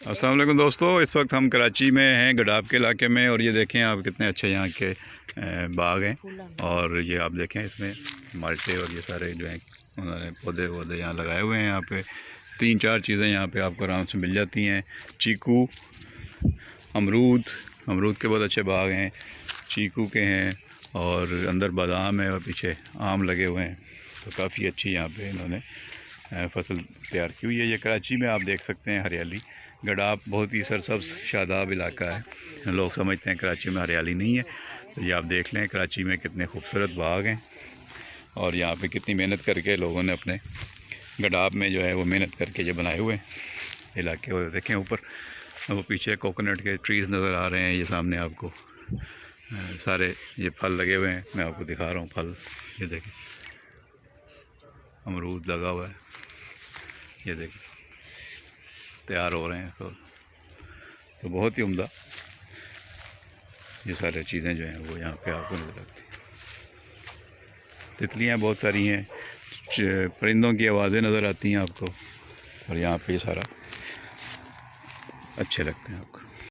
अस्सलाम वालेकुम दोस्तों, इस वक्त हम कराची में हैं, गडाब के इलाके में। और ये देखें आप कितने अच्छे यहाँ के बाग हैं। और ये आप देखें इसमें माल्टे और ये सारे जो हैं उन्होंने पौधे वौधे यहाँ लगाए हुए हैं। यहाँ पे 3-4 चीज़ें यहाँ पे आपको आराम से मिल जाती हैं। चीकू, अमरूद के बहुत अच्छे बाग हैं, चीकू के हैं और अंदर बादाम है और पीछे आम लगे हुए हैं। तो काफ़ी अच्छी यहाँ पे इन्होंने फसल तैयार की हुई है। ये कराची में आप देख सकते हैं हरियाली। गडाब बहुत ही सरसब्ज शादाब इलाका है। लोग समझते हैं कराची में हरियाली नहीं है, तो ये आप देख लें कराची में कितने खूबसूरत बाग हैं। और यहाँ पे कितनी मेहनत करके लोगों ने अपने गडाब में जो है वो मेहनत करके ये बनाए हुए इलाके। और देखें ऊपर वो पीछे कोकोनट के ट्रीज़ नज़र आ रहे हैं। ये सामने आपको सारे ये फल लगे हुए हैं, मैं आपको दिखा रहा हूँ फल। ये देखें अमरूद लगा हुआ है, ये देखें तैयार हो रहे हैं। तो बहुत ही उम्दा ये सारी चीज़ें जो हैं वो यहाँ पे आपको नज़र आती हैं। तितलियाँ बहुत सारी हैं, परिंदों की आवाज़ें नज़र आती हैं आपको। और यहाँ पे ये सारा अच्छे लगते हैं आपको।